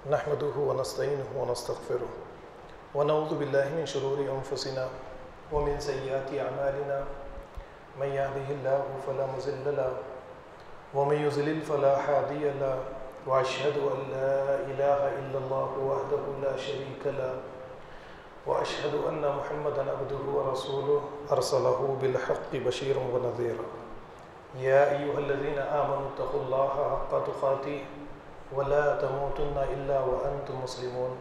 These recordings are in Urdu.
نحمده ونستعينه ونستغفره ونعوذ بالله من شرور أنفسنا ومن سيئات أعمالنا من يهده الله فلا مضل له ومن يضلل فلا هادي له وأشهد أن لا إله إلا الله وحده لا شريك له وأشهد أن محمدا عبده ورسوله أرسله بالحق بشيرا ونذيرا يا أيها الذين آمنوا اتقوا الله حق تقاته ولا تموتن إلا وأنتم مسلمون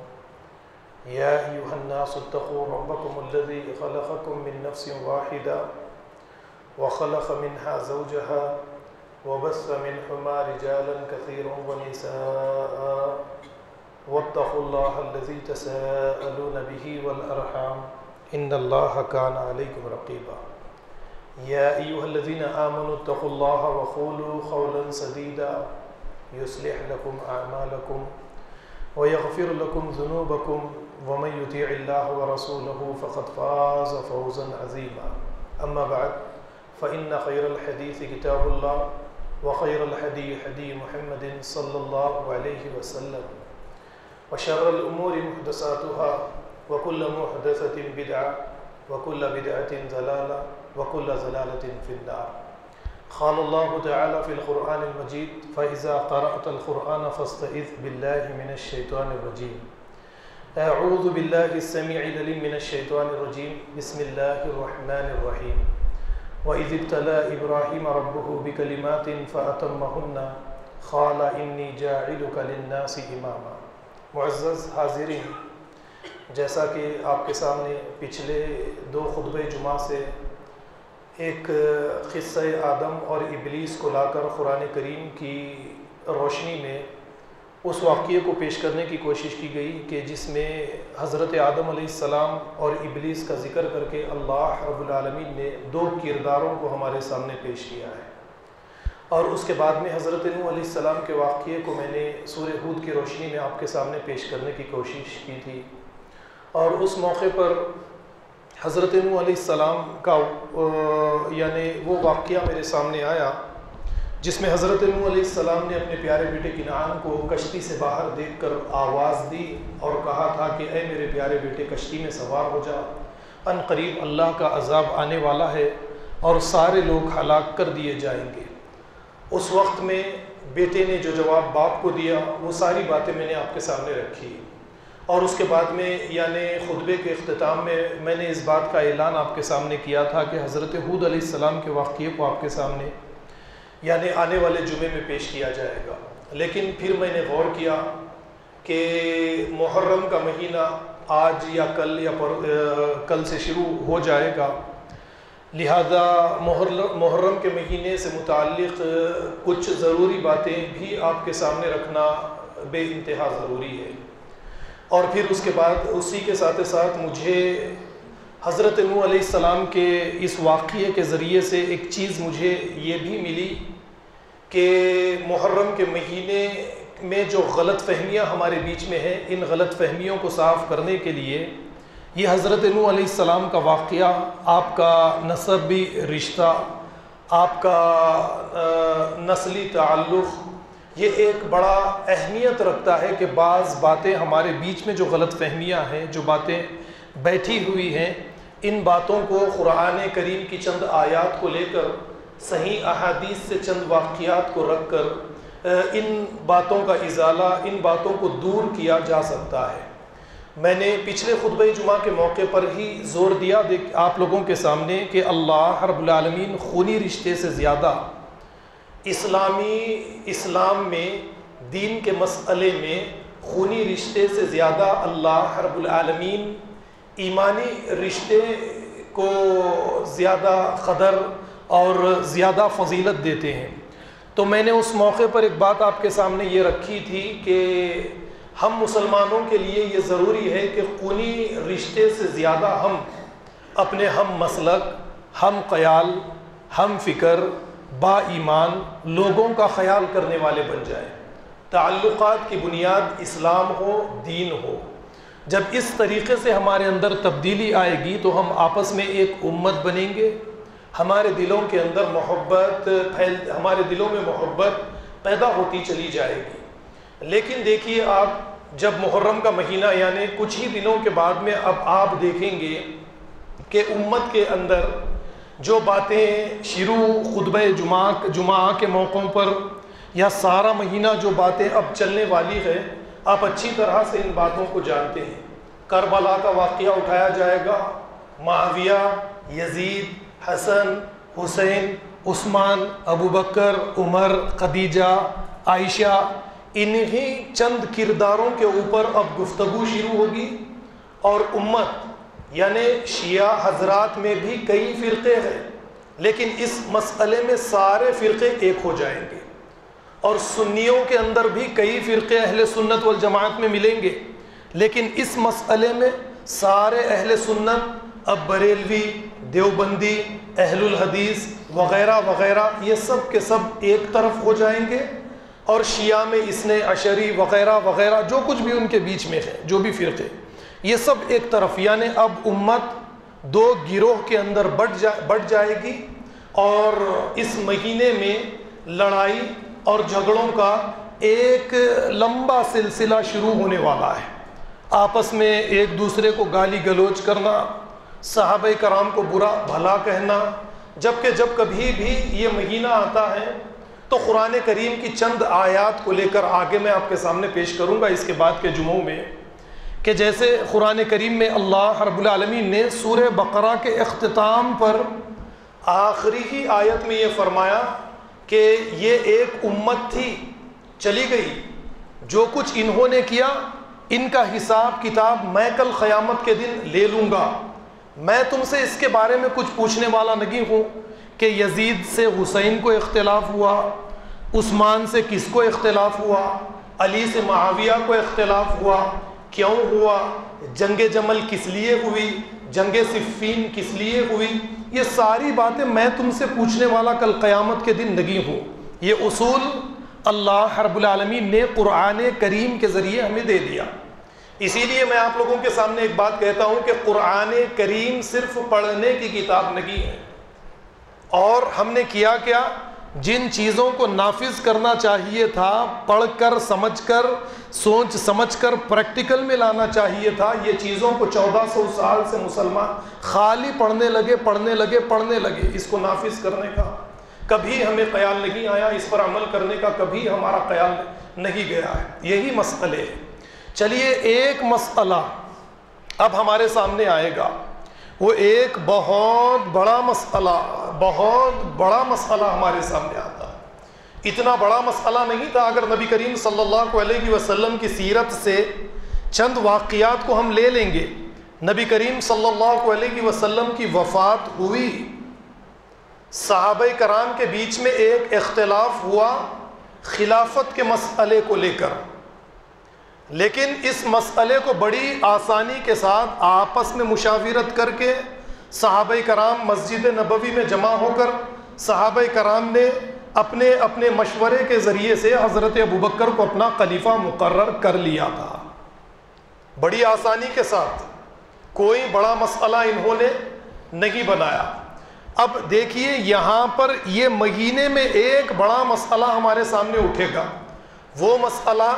يا أيها الناس اتقوا ربكم الذي خلقكم من نفس واحدة وخلق منها زوجها وبث منهما رجالا كثيرا ونساء واتقوا الله الذي تساءلون به والأرحام إن الله كان عليكم رقيبا يا أيها الذين آمنوا اتقوا الله وقولوا قولا سديدا يصلح لكم أعمالكم ويغفر لكم ذنوبكم ومن يطيع الله ورسوله فقد فاز فوزا عظيما أما بعد فإن خير الحديث كتاب الله وخير الهدي هدي محمد صلى الله عليه وسلم وشر الأمور محدثاتها وكل محدثة بدعة وكل بدعة ضلالة وكل ضلالة في النار. قال الله تعالى في القرآن المجيد فإذا قرأت القرآن فاستعذ بالله من الشيطان الرجيم. أعوذ بالله السميع العليم من الشيطان الرجيم بسم الله الرحمن الرحيم. وإذ ابتلى إبراهيم ربه بكلمات فأتمهن قال إني جاعلك للناس إماما. معزز حاضرین، جیسا کہ آپ کے سامنے پچھلے دو خطبہ جمعہ سے ایک قصہ آدم اور ابلیس کو لا کر قرآن کریم کی روشنی میں اس واقعے کو پیش کرنے کی کوشش کی گئی کہ جس میں حضرت آدم علیہ السلام اور ابلیس کا ذکر کر کے اللہ رب العالمین نے دو کرداروں کو ہمارے سامنے پیش کیا ہے، اور اس کے بعد میں حضرت نوح علیہ السلام کے واقعے کو میں نے سورہ ہود کی روشنی میں آپ کے سامنے پیش کرنے کی کوشش کی تھی، اور اس موقع پر حضرت نوح علیہ السلام کا یعنی وہ واقعہ میرے سامنے آیا جس میں حضرت نوح علیہ السلام نے اپنے پیارے بیٹے کنعان کو کشتی سے باہر دیکھ کر آواز دی اور کہا تھا کہ اے میرے پیارے بیٹے کشتی میں سوار ہو جا، ان قریب اللہ کا عذاب آنے والا ہے اور سارے لوگ ہلاک کر دیے جائیں گے۔ اس وقت میں بیٹے نے جو جواب باپ کو دیا وہ ساری باتیں میں نے آپ کے سامنے رکھی، اور اس کے بعد میں یعنی خطبے کے اختتام میں نے اس بات کا اعلان آپ کے سامنے کیا تھا کہ حضرت ہود علیہ السلام کے واقعے کو آپ کے سامنے یعنی آنے والے جمعے میں پیش کیا جائے گا، لیکن پھر میں نے غور کیا کہ محرم کا مہینہ آج یا کل سے شروع ہو جائے گا، لہذا محرم کے مہینے سے متعلق کچھ ضروری باتیں بھی آپ کے سامنے رکھنا بے انتہا ضروری ہے، اور پھر اس کے بعد اسی کے ساتھ ساتھ مجھے حضرت نوح علیہ السلام کے اس واقعے کے ذریعے سے ایک چیز مجھے یہ بھی ملی کہ محرم کے مہینے میں جو غلط فہمیاں ہمارے بیچ میں ہیں، ان غلط فہمیوں کو صاف کرنے کے لیے یہ حضرت نوح علیہ السلام کا واقعہ، آپ کا نسبی رشتہ، آپ کا نسلی تعلق، یہ ایک بڑا اہمیت رکھتا ہے کہ بعض باتیں ہمارے بیچ میں جو غلط فہمیاں ہیں، جو باتیں بیٹھی ہوئی ہیں، ان باتوں کو قرآن کریم کی چند آیات کو لے کر، صحیح احادیث سے چند واقعات کو رکھ کر ان باتوں کا ازالہ، ان باتوں کو دور کیا جا سکتا ہے۔ میں نے پچھلے خطبہ جمعہ کے موقع پر ہی زور دیا آپ لوگوں کے سامنے کہ اللہ رب العالمین خونی رشتے سے زیادہ اسلام میں دین کے مسئلے میں خونی رشتے سے زیادہ اللہ رب العالمین ایمانی رشتے کو زیادہ قدر اور زیادہ فضیلت دیتے ہیں۔ تو میں نے اس موقع پر ایک بات آپ کے سامنے یہ رکھی تھی کہ ہم مسلمانوں کے لیے یہ ضروری ہے کہ خونی رشتے سے زیادہ ہم اپنے ہم مسلک، ہم خیال، ہم فکر، با ایمان لوگوں کا خیال کرنے والے بن جائیں۔ تعلقات کی بنیاد اسلام ہو، دین ہو۔ جب اس طریقے سے ہمارے اندر تبدیلی آئے گی تو ہم آپس میں ایک امت بنیں گے، ہمارے دلوں کے اندر ہمارے دلوں میں محبت پیدا ہوتی چلی جائے گی۔ لیکن دیکھیے آپ جب محرم کا مہینہ یعنی کچھ ہی دنوں کے بعد میں اب آپ دیکھیں گے کہ امت کے اندر جو باتیں شروع خطبہ جمعہ کے موقعوں پر یا سارا مہینہ جو باتیں اب چلنے والی ہے، آپ اچھی طرح سے ان باتوں کو جانتے ہیں۔ کربلا کا واقعہ اٹھایا جائے گا، معاویہ، یزید، حسن، حسین، عثمان، ابو بکر، عمر، خدیجہ، عائشہ، انہی چند کرداروں کے اوپر اب گفتگو شروع ہوگی۔ اور امت یعنی شیعہ حضرات میں بھی کئی فرقے ہیں، لیکن اس مسئلے میں سارے فرقے ایک ہو جائیں گے، اور سنیوں کے اندر بھی کئی فرقے اہل سنت والجماعت میں ملیں گے، لیکن اس مسئلے میں سارے اہل سنت اب بریلوی، دیوبندی، اہل الحدیث وغیرہ وغیرہ یہ سب کے سب ایک طرف ہو جائیں گے، اور شیعہ میں اثنے عشری وغیرہ وغیرہ جو کچھ بھی ان کے بیچ میں ہے، جو بھی فرقے، یہ سب ایک طرف، یعنی اب امت دو گروہ کے اندر بٹ جائے گی، اور اس مہینے میں لڑائی اور جھگڑوں کا ایک لمبا سلسلہ شروع ہونے والا ہے۔ آپس میں ایک دوسرے کو گالی گلوچ کرنا، صحابہ کرام کو برا بھلا کہنا، جبکہ جب کبھی بھی یہ مہینہ آتا ہے تو قرآن کریم کی چند آیات کو لے کر آگے میں آپ کے سامنے پیش کروں گا اس کے بعد کے جمعوں میں، کہ جیسے قرآن کریم میں اللہ رب العالمین نے سورہ بقرہ کے اختتام پر آخری ہی آیت میں یہ فرمایا کہ یہ ایک امت تھی، چلی گئی، جو کچھ انہوں نے کیا ان کا حساب کتاب میں کل قیامت کے دن لے لوں گا۔ میں تم سے اس کے بارے میں کچھ پوچھنے والا نہیں ہوں کہ یزید سے حسین کو اختلاف ہوا، عثمان سے کس کو اختلاف ہوا، علی سے معاویہ کو اختلاف ہوا، کیوں ہوا، جنگ جمل کس لیے ہوئی، جنگ صفین کس لیے ہوئی، یہ ساری باتیں میں تم سے پوچھنے والا کل قیامت کے دن نہیں ہوں۔ یہ اصول اللہ رب العالمین نے قرآن کریم کے ذریعے ہمیں دے دیا۔ اسی لیے میں آپ لوگوں کے سامنے ایک بات کہتا ہوں کہ قرآن کریم صرف پڑھنے کی کتاب نہیں ہے، اور ہم نے کیا جن چیزوں کو نافذ کرنا چاہیے تھا، پڑھ کر سمجھ کر سوچ سمجھ کر پریکٹیکل میں لانا چاہیے تھا، یہ چیزوں کو 1400 سال سے مسلمان خالی پڑھنے لگے، اس کو نافذ کرنے کا کبھی ہمیں خیال نہیں آیا، اس پر عمل کرنے کا کبھی ہمارا خیال نہیں گیا ہے۔ یہی مسئلے ہیں۔ چلیے ایک مسئلہ اب ہمارے سامنے آئے گا، وہ ایک بہت بڑا مسئلہ ہمارے سامنے آتا ہے۔ اتنا بڑا مسئلہ نہیں تھا اگر نبی کریم صلی اللہ علیہ وسلم کی سیرت سے چند واقعات کو ہم لے لیں گے۔ نبی کریم صلی اللہ علیہ وسلم کی وفات ہوئی، صحابہ کرام کے بیچ میں ایک اختلاف ہوا خلافت کے مسئلے کو لے کر، لیکن اس مسئلے کو بڑی آسانی کے ساتھ آپس میں مشاورت کر کے صحابہ کرام مسجد نبوی میں جمع ہو کر صحابہ کرام نے اپنے اپنے مشورے کے ذریعے سے حضرت ابوبکر کو اپنا خلیفہ مقرر کر لیا تھا، بڑی آسانی کے ساتھ، کوئی بڑا مسئلہ انہوں نے نہیں بنایا۔ اب دیکھیے یہاں پر یہ مہینے میں ایک بڑا مسئلہ ہمارے سامنے اٹھے گا، وہ مسئلہ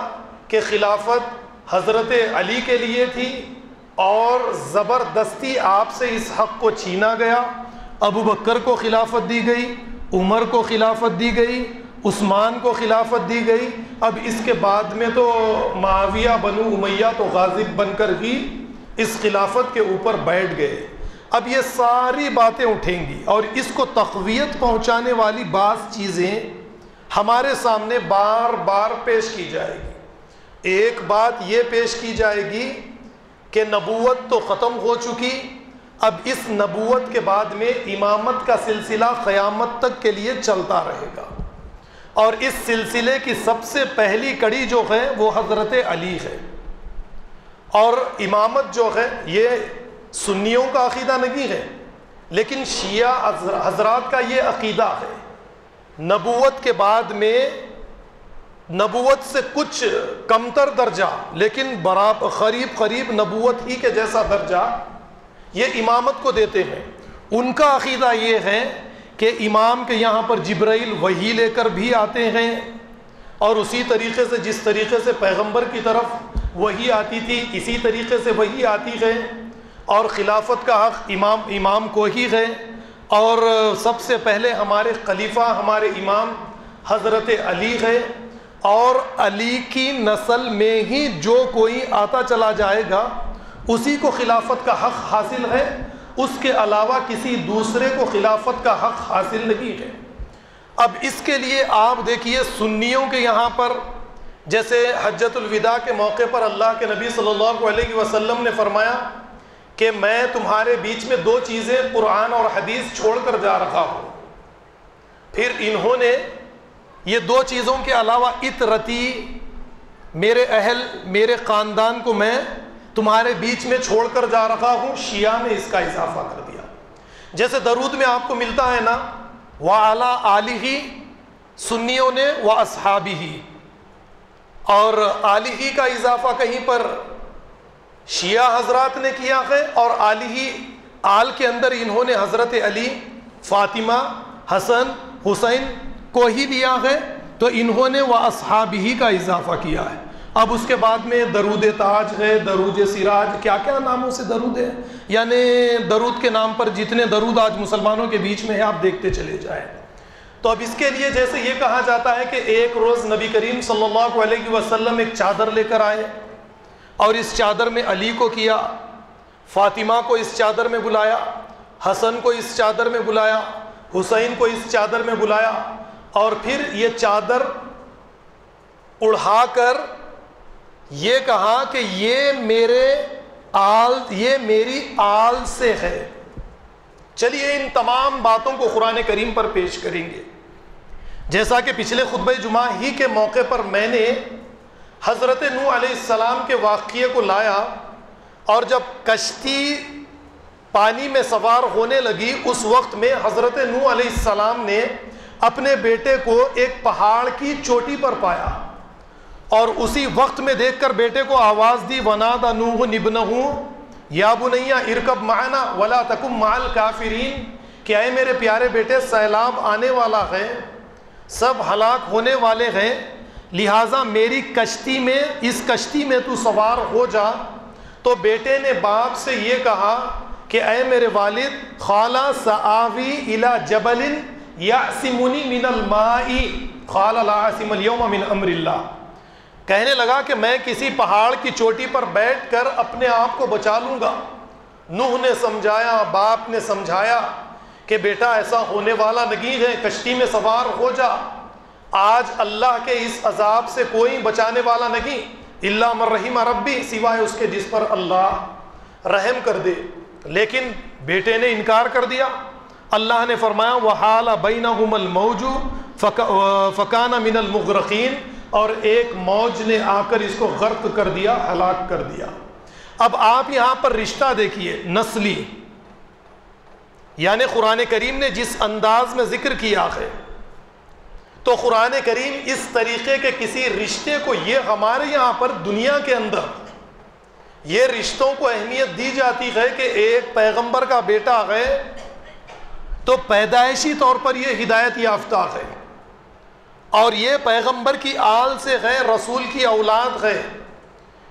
کہ خلافت حضرت علی کے لیے تھی اور زبردستی آپ سے اس حق کو چھینا گیا، ابو بکر کو خلافت دی گئی، عمر کو خلافت دی گئی، عثمان کو خلافت دی گئی، اب اس کے بعد میں تو معاویہ بنو امیہ تو غازب بن کر ہی اس خلافت کے اوپر بیٹھ گئے۔ اب یہ ساری باتیں اٹھیں گی اور اس کو تقویت پہنچانے والی بعض چیزیں ہمارے سامنے بار بار پیش کی جائے گی۔ ایک بات یہ پیش کی جائے گی کہ نبوت تو ختم ہو چکی، اب اس نبوت کے بعد میں امامت کا سلسلہ قیامت تک کے لیے چلتا رہے گا، اور اس سلسلے کی سب سے پہلی کڑی جو ہے وہ حضرت علی ہے، اور امامت جو ہے یہ سنیوں کا عقیدہ نہیں ہے، لیکن شیعہ حضرات کا یہ عقیدہ ہے، نبوت کے بعد میں نبوت سے کچھ کمتر درجہ لیکن قریب نبوت ہی کے جیسا درجہ یہ امامت کو دیتے ہیں۔ ان کا عقیدہ یہ ہے کہ امام کے یہاں پر جبرائیل وحی لے کر بھی آتے ہیں، اور اسی طریقے سے جس طریقے سے پیغمبر کی طرف وہی آتی تھی، اسی طریقے سے وہی آتی ہے، اور خلافت کا حق امام کو ہی ہے، اور سب سے پہلے ہمارے خلیفہ ہمارے امام حضرت علی ہے، اور علی کی نسل میں ہی جو کوئی آتا چلا جائے گا اسی کو خلافت کا حق حاصل ہے، اس کے علاوہ کسی دوسرے کو خلافت کا حق حاصل نہیں ہے۔ اب اس کے لیے آپ دیکھیے سنیوں کے یہاں پر جیسے حجۃ الوداع کے موقع پر اللہ کے نبی صلی اللہ علیہ وسلم نے فرمایا کہ میں تمہارے بیچ میں دو چیزیں قرآن اور حدیث چھوڑ کر جا رہا ہوں۔ پھر انہوں نے یہ دو چیزوں کے علاوہ اطرتی، میرے اہل میرے خاندان کو میں تمہارے بیچ میں چھوڑ کر جا رہا ہوں، شیعہ نے اس کا اضافہ کر دیا۔ جیسے درود میں آپ کو ملتا ہے نا وَعَلَىٰ آلِهِ، سنیوں نے وَأَصْحَابِهِ، اور آلِهِ کا اضافہ کہیں پر شیعہ حضرات نے کیا ہے، اور آلِهِ آل کے اندر انہوں نے حضرت علی، فاطمہ، حسن، حسین کو ہی لیا ہے، تو انہوں نے وَأَصْحَابِهِ کا اضافہ کیا ہے۔ اب اس کے بعد میں درود تاج ہے، درود سراج، کیا کیا ناموں سے درود ہے، یعنی درود کے نام پر جتنے درود آج مسلمانوں کے بیچ میں ہے آپ دیکھتے چلے جائیں۔ تو اب اس کے لیے جیسے یہ کہا جاتا ہے کہ ایک روز نبی کریم صلی اللہ علیہ وسلم ایک چادر لے کر آئے، اور اس چادر میں علی کو کیا، فاطمہ کو اس چادر میں بلایا، حسن کو اس چادر میں بلایا، حسین کو اس چادر میں بلایا، اور پھر یہ چادر اڑھا کر یہ کہا کہ یہ میری آل سے ہے۔ چلیے ان تمام باتوں کو قرآن کریم پر پیش کریں گے۔ جیسا کہ پچھلے خطبہ جمعہ ہی کے موقع پر میں نے حضرت نوح علیہ السلام کے واقعے کو لایا، اور جب کشتی پانی میں سوار ہونے لگی اس وقت میں حضرت نوح علیہ السلام نے اپنے بیٹے کو ایک پہاڑ کی چوٹی پر پایا، اور اسی وقت میں دیکھ کر بیٹے کو آواز دی وَنَادَى نُوحٌ ابْنَهُ یا بنی ارکب معنا ولا تکن مع الکافرین، کہ اے میرے پیارے بیٹے سیلاب آنے والا ہے، سب ہلاک ہونے والے ہیں، لہٰذا میری کشتی میں، اس کشتی میں تو سوار ہو جا۔ تو بیٹے نے باپ سے یہ کہا کہ اے میرے والد، قال سآوی الی جبل یعصمنی من الماء قال لا عاصم اليوم من امر اللہ، کہنے لگا کہ میں کسی پہاڑ کی چوٹی پر بیٹھ کر اپنے آپ کو بچا لوں گا۔ نوح نے سمجھایا، باپ نے سمجھایا کہ بیٹا ایسا ہونے والا نہیں ہے، کشتی میں سوار ہو جا، آج اللہ کے اس عذاب سے کوئی بچانے والا نہیں، الا من رحم ربی، سوائے اس کے جس پر اللہ رحم کر دے۔ لیکن بیٹے نے انکار کر دیا۔ اللہ نے فرمایا وحال بینہم الموج فکان من المغرقین، اور ایک موج نے آ کر اس کو غرق کر دیا، ہلاک کر دیا۔ اب آپ یہاں پر رشتہ دیکھیے نسلی، یعنی قرآن کریم نے جس انداز میں ذکر کیا ہے، تو قرآن کریم اس طریقے کے کسی رشتے کو، یہ ہمارے یہاں پر دنیا کے اندر یہ رشتوں کو اہمیت دی جاتی ہے کہ ایک پیغمبر کا بیٹا ہے تو پیدائشی طور پر یہ ہدایت یافتہ ہے، اور یہ پیغمبر کی آل سے ہے، رسول کی اولاد ہے،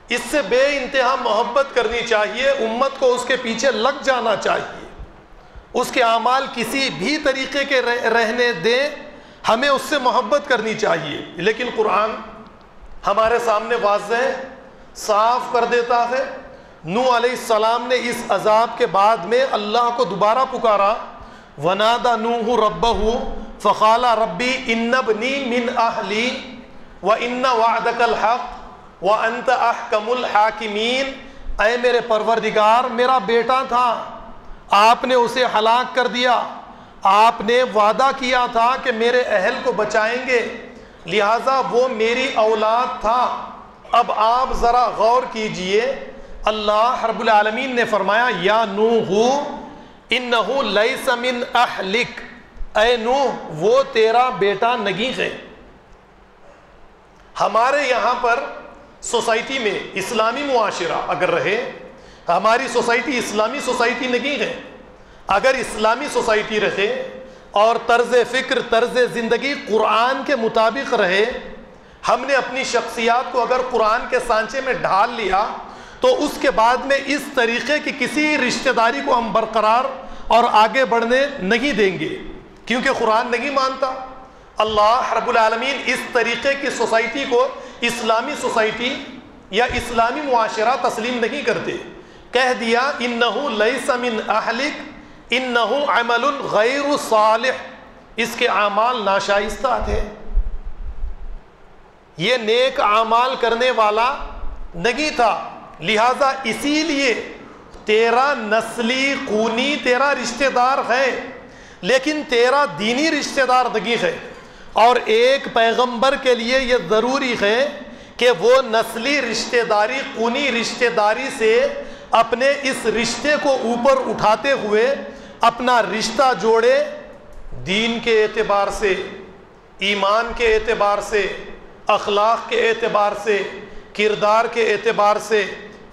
اس سے بے انتہا محبت کرنی چاہیے، امت کو اس کے پیچھے لگ جانا چاہیے، اس کے اعمال کسی بھی طریقے کے رہنے دیں، ہمیں اس سے محبت کرنی چاہیے۔ لیکن قرآن ہمارے سامنے واضح صاف کر دیتا ہے۔ نوح علیہ السلام نے اس عذاب کے بعد میں اللہ کو دوبارہ پکارا، وَنَادَى نُوحُ رَبَّهُ فَقَالَ رَبِّ إِنَّ ابْنِي مِنْ أَهْلِي وَإِنَّ وَعْدَكَ الْحَقُّ وَأَنْتَ أَحْكَمُ الْحَاكِمِينَ، اے میرے پروردگار، میرا بیٹا تھا، آپ نے اسے ہلاک کر دیا، آپ نے وعدہ کیا تھا کہ میرے اہل کو بچائیں گے، لہٰذا وہ میری اولاد تھا۔ اب آپ ذرا غور کیجئے، اللہ رب العالمین نے فرمایا یا نوح انہ لیس من اہلک، اے نوح وہ تیرا بیٹا نہیں ہے۔ ہمارے یہاں پر سوسائٹی میں اسلامی معاشرہ اگر رہے، ہماری سوسائٹی اسلامی سوسائٹی نہیں ہے، اگر اسلامی سوسائٹی رہے اور طرز فکر، طرز زندگی قرآن کے مطابق رہے، ہم نے اپنی شخصیات کو اگر قرآن کے سانچے میں ڈھال لیا تو اس کے بعد میں اس طریقے کی کسی رشتہ داری کو ہم برقرار اور آگے بڑھنے نہیں دیں گے، کیونکہ قرآن نہیں مانتا۔ اللہ رب العالمین اس طریقے کی سوسائٹی کو اسلامی سوسائٹی یا اسلامی معاشرہ تسلیم نہیں کرتے۔ کہہ دیا انہ لیس من اہلک انہ عمل غیر صالح، اس کے اعمال ناشائستہ تھے، یہ نیک اعمال کرنے والا نہیں تھا، لہذا اسی لیے تیرا نسلی خونی تیرا رشتہ دار ہے لیکن تیرا دینی رشتہ دار نہیں ہے۔ اور ایک پیغمبر کے لیے یہ ضروری ہے کہ وہ نسلی رشتہ داری خونی رشتہ داری سے اپنے اس رشتے کو اوپر اٹھاتے ہوئے اپنا رشتہ جوڑے، دین کے اعتبار سے، ایمان کے اعتبار سے، اخلاق کے اعتبار سے، کردار کے اعتبار سے،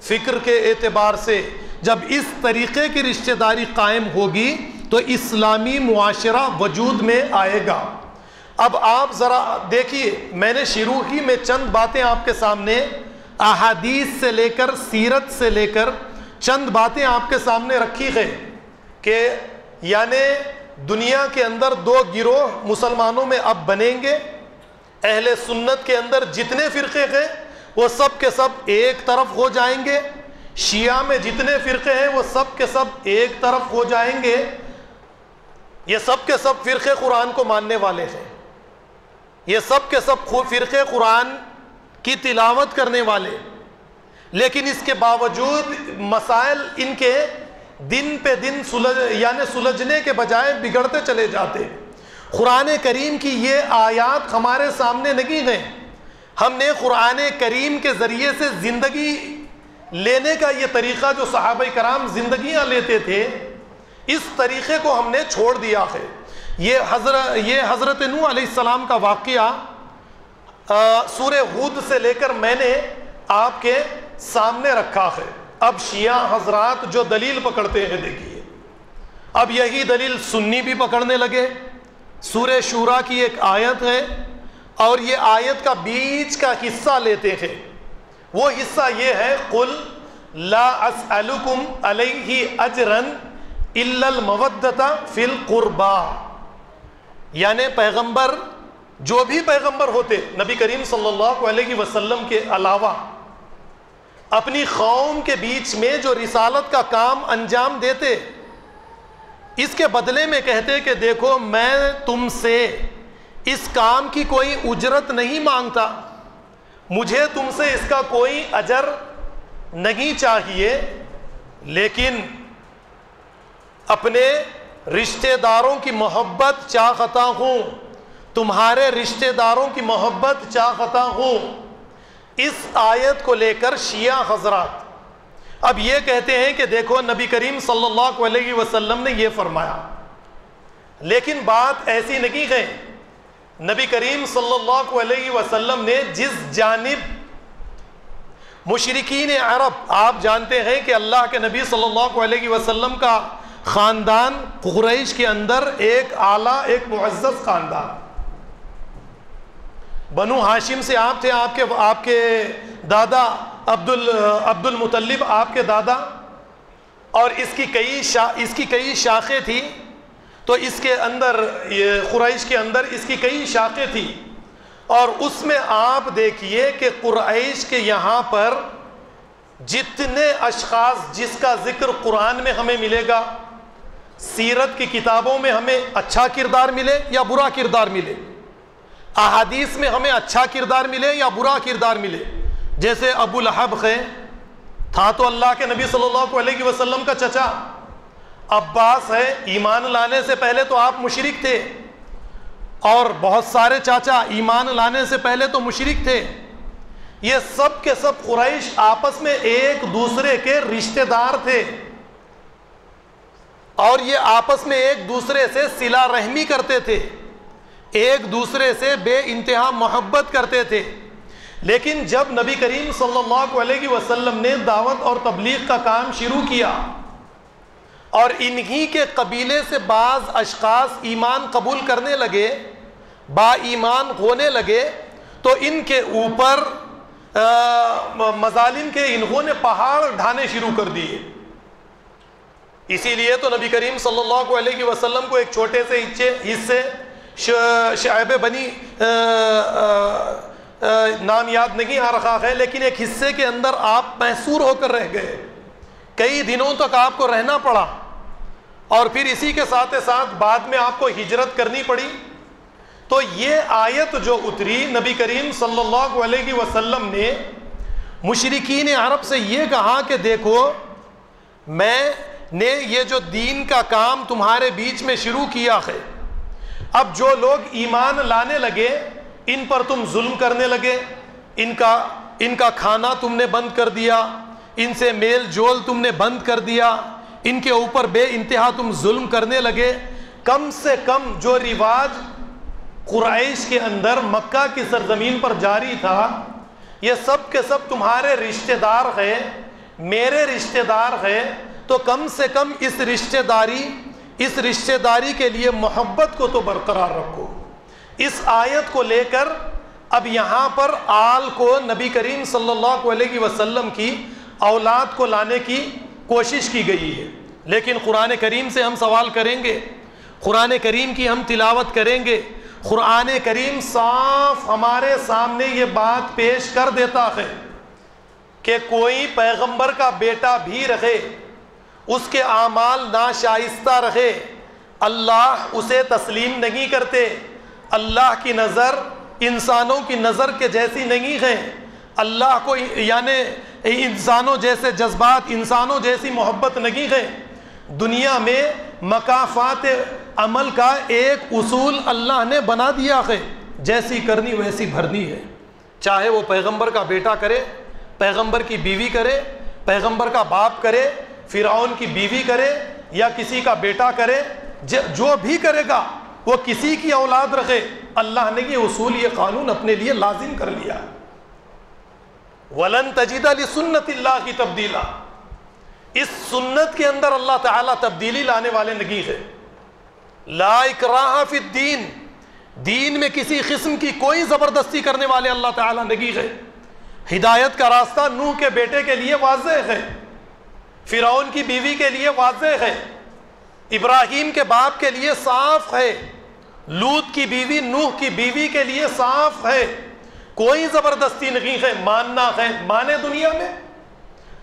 فکر کے اعتبار سے۔ جب اس طریقے کی رشتہ داری قائم ہوگی تو اسلامی معاشرہ وجود میں آئے گا۔ اب آپ ذرا دیکھیے، میں نے شروع ہی میں چند باتیں آپ کے سامنے احادیث سے لے کر سیرت سے لے کر چند باتیں آپ کے سامنے رکھی ہے کہ یعنی دنیا کے اندر دو گروہ مسلمانوں میں اب بنیں گے۔ اہل سنت کے اندر جتنے فرقے ہیں وہ سب کے سب ایک طرف ہو جائیں گے، شیعہ میں جتنے فرقے ہیں وہ سب کے سب ایک طرف ہو جائیں گے۔ یہ سب کے سب فرقے قرآن کو ماننے والے ہیں، یہ سب کے سب فرقے قرآن کی تلاوت کرنے والے، لیکن اس کے باوجود مسائل ان کے دن پہ دن سلجھنے کے بجائے بگڑتے چلے جاتے۔ قرآن کریم کی یہ آیات ہمارے سامنے نہیں ہیں، ہم نے قرآن کریم کے ذریعے سے زندگی لینے کا یہ طریقہ جو صحابہ کرام زندگیاں لیتے تھے، اس طریقے کو ہم نے چھوڑ دیا ہے۔ یہ حضرت نوح علیہ السلام کا واقعہ سورہ ہود سے لے کر میں نے آپ کے سامنے رکھا ہے۔ اب شیعہ حضرات جو دلیل پکڑتے ہیں، دیکھیے اب یہی دلیل سنی بھی پکڑنے لگے۔ سورہ شورا کی ایک آیت ہے اور یہ آیت کا بیچ کا حصہ لیتے ہیں، وہ حصہ یہ ہے قل لا اسألکم علیہ اجرا الا المودۃ فی القربى، یعنی پیغمبر جو بھی پیغمبر ہوتے نبی کریم صلی اللہ علیہ وسلم کے علاوہ اپنی قوم کے بیچ میں جو رسالت کا کام انجام دیتے، اس کے بدلے میں کہتے کہ دیکھو میں تم سے اس کام کی کوئی اجرت نہیں مانگتا، مجھے تم سے اس کا کوئی اجر نہیں چاہیے، لیکن اپنے رشتہ داروں کی محبت چاہتا ہوں، تمہارے رشتہ داروں کی محبت چاہتا ہوں۔ اس آیت کو لے کر شیعہ حضرات اب یہ کہتے ہیں کہ دیکھو نبی کریم صلی اللہ علیہ وسلم نے یہ فرمایا، لیکن بات ایسی نہیں ہے۔ نبی کریم صلی اللہ علیہ وسلم نے جس جانب مشرکین عرب، آپ جانتے ہیں کہ اللہ کے نبی صلی اللہ علیہ وسلم کا خاندان قریش کے اندر ایک اعلیٰ ایک معزز خاندان، بنو ہاشم سے آپ تھے، آپ کے دادا عبد المطلب آپ کے دادا، اور اس کی کئی شاخیں تھی، تو اس کے اندر قریش کے اندر اس کی کئی شاخیں تھی، اور اس میں آپ دیکھیے کہ قریش کے یہاں پر جتنے اشخاص جس کا ذکر قرآن میں ہمیں ملے گا، سیرت کی کتابوں میں ہمیں اچھا کردار ملے یا برا کردار ملے، احادیث میں ہمیں اچھا کردار ملے یا برا کردار ملے، جیسے ابو لہب ہے، تھا تو اللہ کے نبی صلی اللہ علیہ وسلم کا چچا، عباس ہے، ایمان لانے سے پہلے تو آپ مشرک تھے، اور بہت سارے چاچا ایمان لانے سے پہلے تو مشرک تھے۔ یہ سب کے سب قریش آپس میں ایک دوسرے کے رشتہ دار تھے، اور یہ آپس میں ایک دوسرے سے صلہ رحمی کرتے تھے، ایک دوسرے سے بے انتہا محبت کرتے تھے۔ لیکن جب نبی کریم صلی اللہ علیہ وسلم نے دعوت اور تبلیغ کا کام شروع کیا اور انہی کے قبیلے سے بعض اشخاص ایمان قبول کرنے لگے، با ایمان ہونے لگے، تو ان کے اوپر مظالم کے انہوں نے پہاڑ ڈھانے شروع کر دیے. اسی لیے تو نبی کریم صلی اللہ علیہ وسلم کو ایک چھوٹے سے حصے شعیب بنی نام یاد نہیں آ رہا ہے، لیکن ایک حصے کے اندر آپ محصور ہو کر رہ گئے، کئی دنوں تک آپ کو رہنا پڑا، اور پھر اسی کے ساتھ ساتھ بعد میں آپ کو ہجرت کرنی پڑی. تو یہ آیت جو اتری، نبی کریم صلی اللہ علیہ وسلم نے مشرکین عرب سے یہ کہا کہ دیکھو میں نے یہ جو دین کا کام تمہارے بیچ میں شروع کیا ہے، اب جو لوگ ایمان لانے لگے ان پر تم ظلم کرنے لگے، ان کا کھانا تم نے بند کر دیا، ان سے میل جول تم نے بند کر دیا، ان کے اوپر بے انتہا تم ظلم کرنے لگے. کم سے کم جو رواج قریش کے اندر مکہ کی سرزمین پر جاری تھا، یہ سب کے سب تمہارے رشتہ دار ہیں، میرے رشتہ دار ہیں، تو کم سے کم اس رشتہ داری کے لیے محبت کو تو برقرار رکھو. اس آیت کو لے کر اب یہاں پر آل کو نبی کریم صلی اللہ علیہ وسلم کی اولاد کو لانے کی کوشش کی گئی ہے. لیکن قرآن کریم سے ہم سوال کریں گے، قرآن کریم کی ہم تلاوت کریں گے، قرآن کریم صاف ہمارے سامنے یہ بات پیش کر دیتا ہے کہ کوئی پیغمبر کا بیٹا بھی رہے، اس کے اعمال ناشائستہ رہے، اللہ اسے تسلیم نہیں کرتے. اللہ کی نظر انسانوں کی نظر کے جیسی نہیں ہے. اللہ کو یعنی انسانوں جیسے جذبات، انسانوں جیسی محبت نہیں ہے. دنیا میں مکافات عمل کا ایک اصول اللہ نے بنا دیا ہے، جیسی کرنی ویسی بھرنی ہے. چاہے وہ پیغمبر کا بیٹا کرے، پیغمبر کی بیوی کرے، پیغمبر کا باپ کرے، فرعون کی بیوی کرے یا کسی کا بیٹا کرے، جو بھی کرے گا وہ کسی کی اولاد رکھے، اللہ نے یہ اصول، یہ قانون اپنے لیے لازم کر لیا. وَلَن تَجِدَ لِسُنَّتِ اللَّهِ تَبْدِيلًا، اس سنت کے اندر اللہ تعالیٰ تبدیلی لانے والے نہیں ہے. لا اکراہ فی الدین، دین میں کسی قسم کی کوئی زبردستی کرنے والے اللہ تعالیٰ نہیں ہے. ہدایت کا راستہ نوح کے بیٹے کے لیے واضح ہے، فرعون کی بیوی کے لیے واضح ہے، ابراہیم کے باپ کے لیے صاف ہے، لوط کی بیوی نوح کی بیوی کے لیے صاف ہے. کوئی زبردستی نہیں ہے. ماننا ہے مانے دنیا میں،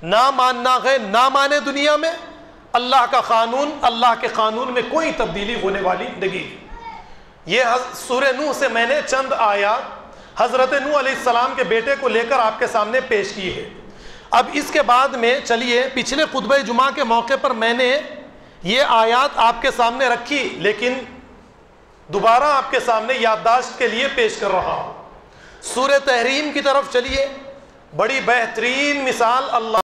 نہ ماننا ہے نہ مانے دنیا میں. اللہ کا قانون، اللہ کے قانون میں کوئی تبدیلی ہونے والی نہیں. یہ سورہ نوح سے میں نے چند آیات حضرت نوح علیہ السلام کے بیٹے کو لے کر آپ کے سامنے پیش کی ہے. اب اس کے بعد میں چلیے پچھلے خطبہ جمعہ کے موقع پر میں نے یہ آیات آپ کے سامنے رکھی، لیکن دوبارہ آپ کے سامنے یادداشت کے لیے پیش کر رہا ہوں. سورہ تحریم کی طرف چلیے. بڑی بہترین مثال اللہ